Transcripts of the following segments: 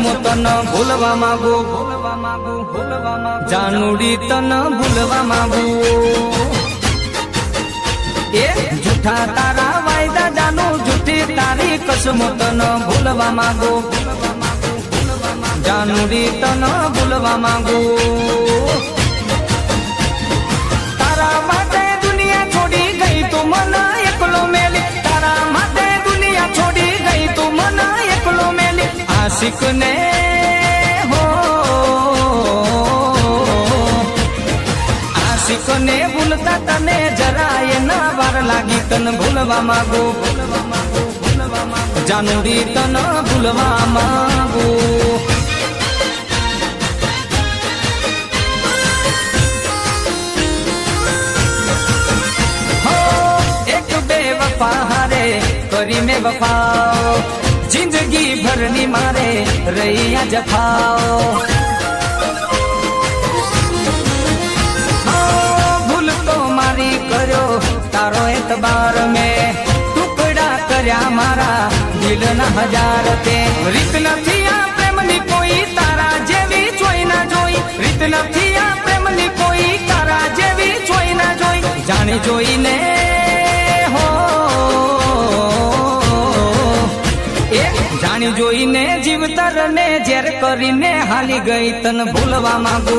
कसमो तन भूलवा मागू जानूड़ी तन भूलवा मागू ए झूठा तारा वायदा जानू झूठी तारी कसमो तन भूलवा मागू जानूड़ी तन भूलवा मागू तारा माटे दुनिया छोड़ी गई तू मना एकलो मेली तारा माटे दुनिया छोड़ी गई तू मना एकलो मेली आशिक ने हो आशिक ने भूलता तने जराए ना वार लागी तन भूलवा मागू जानूड़ी तन भूलवा मागू हारे करी में वफाओ जिंदगी भरनी मारे रैया जफाओ भूल तो मारी करो तारो एतबार में टुकड़ा कर्या मारा दिल न हजार ते રીત નથી આ પ્રેમની કોઈ તારા જેવી જોઈ ના જોઈ રીત નથી આ પ્રેમની કોઈ તારા જેવી જોઈ ના જોઈ જાણી જોઈને जानी जोईने जीवतर ने जेर करीने हाली गई तन भूलवा मागू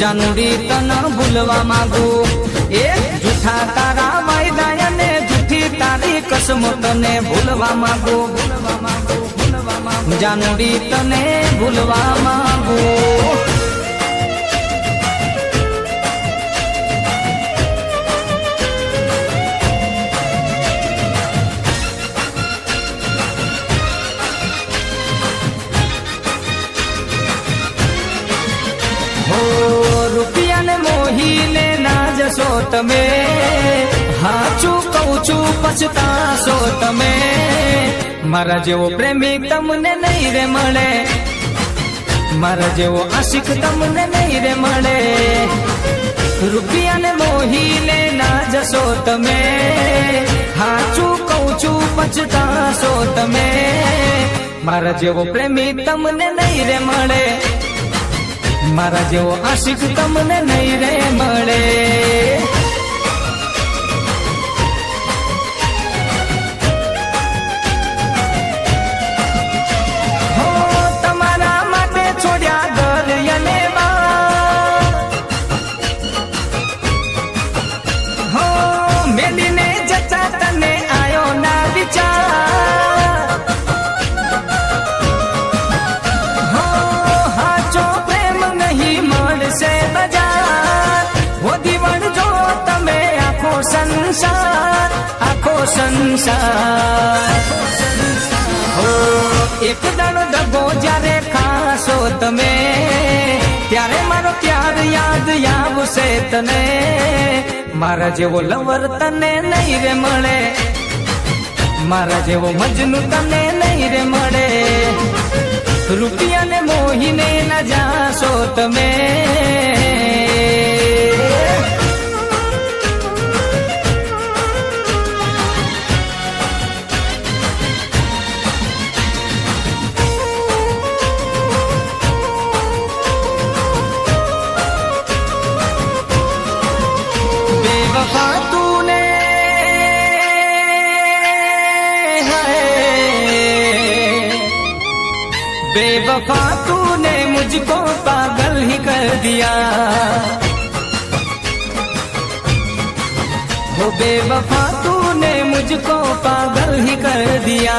जानूड़ी तन भूलवा मागू ए झूठा तारा वायदा ने झूठी तारी कसमो तने भूलवा मागू जानूड़ी तने भूलवा मागू रुपया ने मोही ने ना जसो तमे हाचू कहू छू पछताशो तमे मारा जेवो प्रेमी तमने नहीं रे मळे मारा जेवो आशिक तमने नहीं रे मळे रुपया ने मोही ने ना जसो तमे हाचू कहू छू पछताशो तमे मारा जेवो प्रेमी तमने नहीं रे मळे मारा जेवो आशिक तमने नहीं रे मळे हो तमारा माटे छोड्या घर यने हो मेलीने जचा तने आयो ना विचार संसार आखो संसार हो एक दाड़ो दबो जारे खासो तमे त्यारे मारो प्यार याद आवशे तने मारा जेवो लवर तने नहीं रे मळे मारा जेवो मजनू तने नहीं रे मळे रुपया ने मोहीने न जाशो तमे बेवफा तूने मुझको पागल ही कर दिया हो बेवफा तूने मुझको पागल ही कर दिया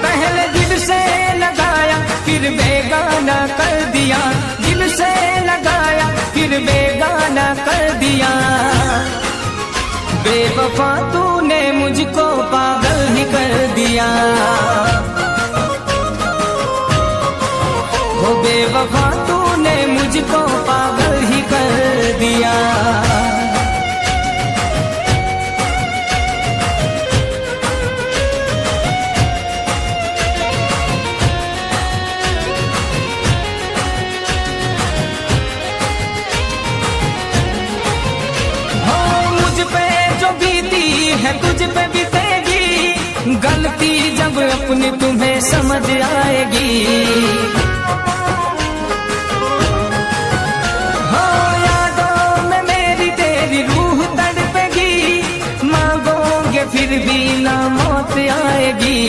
पहले दिल से लगाया फिर बेगाना कर दिया दिल से लगाया फिर बेगाना कर दिया बेवफा तूने मुझको पागल ही कर दिया हो बेवफा तूने मुझको पागल ही कर दिया है तुझ पे बीतेगी अपनी तुम्हें समझ आएगी। हो यादों में मेरी तेरी रूह तड़पेगी, मांगोगे फिर भी ना मौत आएगी।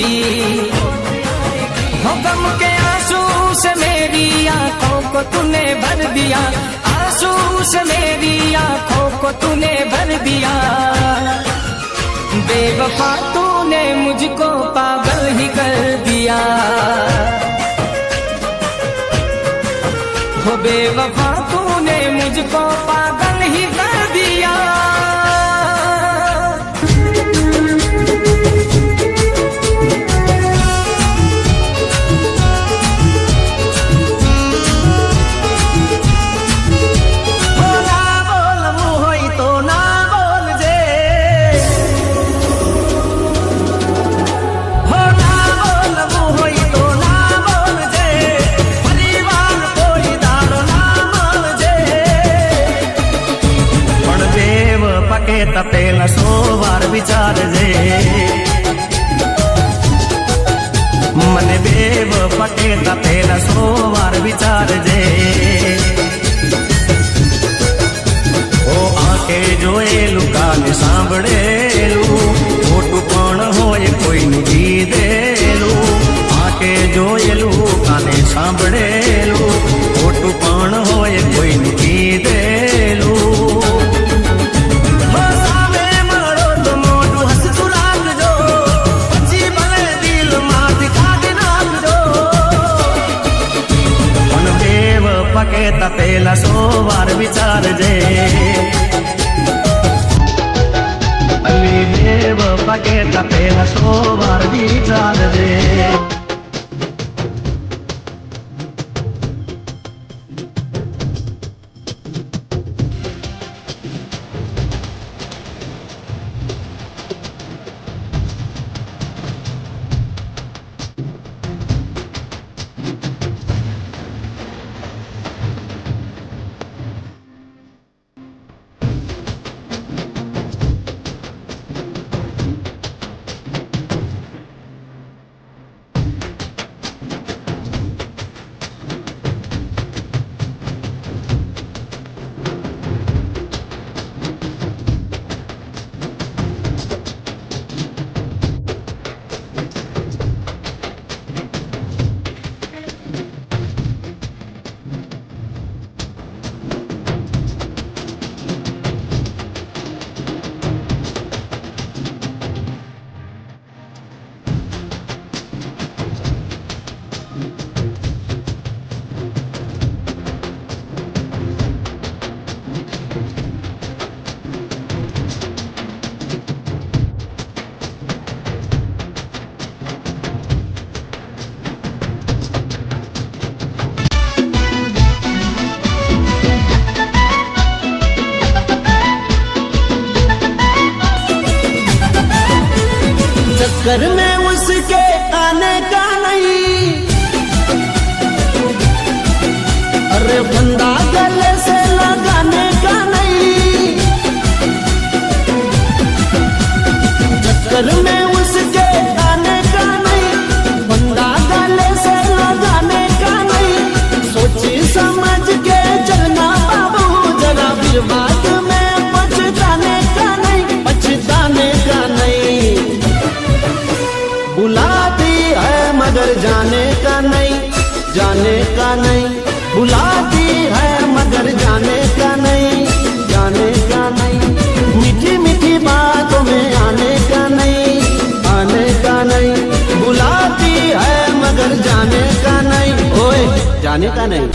हो गम के आंसू से मेरी आंखों को तूने भर दिया, आंसू से मेरी आंखों को तूने भर दिया। बेवफा तूने मुझको पागल ही कर दिया। हो बेवफा तूने मुझको पागल ही कर दिया। તપેલા 100 વાર વિચારજે, મને બેવ પકે તપેલા 100 વાર વિચારજે। ઓ આંખે જોયેલું કાને સાંભળેલું, ખોટું પણ હોય કોઈનું કીધેલું। આંખે જોયેલું કાને સાંભળેલું, ખોટું પણ હોય કોઈનું કીધેલું। પકે તપેલા 100 વાર વિચારજે, અલી દેવ પકે તપેલા 100 વાર વિચારજે। चक्कर में उसके आने का नहीं, अरे बंदा गले से लगाने का नहीं। चक्कर में उसके आने का नहीं, बंदा गले से लगाने का नहीं। सोची समझ के चलना बाबू, जरा फिर बाद में पछताने का नहीं, पछताने का नहीं। बुलाती है मगर जाने का नहीं, जाने का नहीं। बुलाती है मगर जाने का नहीं, जाने का नहीं। मीठी मीठी बातों में आने का नहीं, आने का नहीं। बुलाती है मगर जाने का नहीं, ओए जाने का नहीं।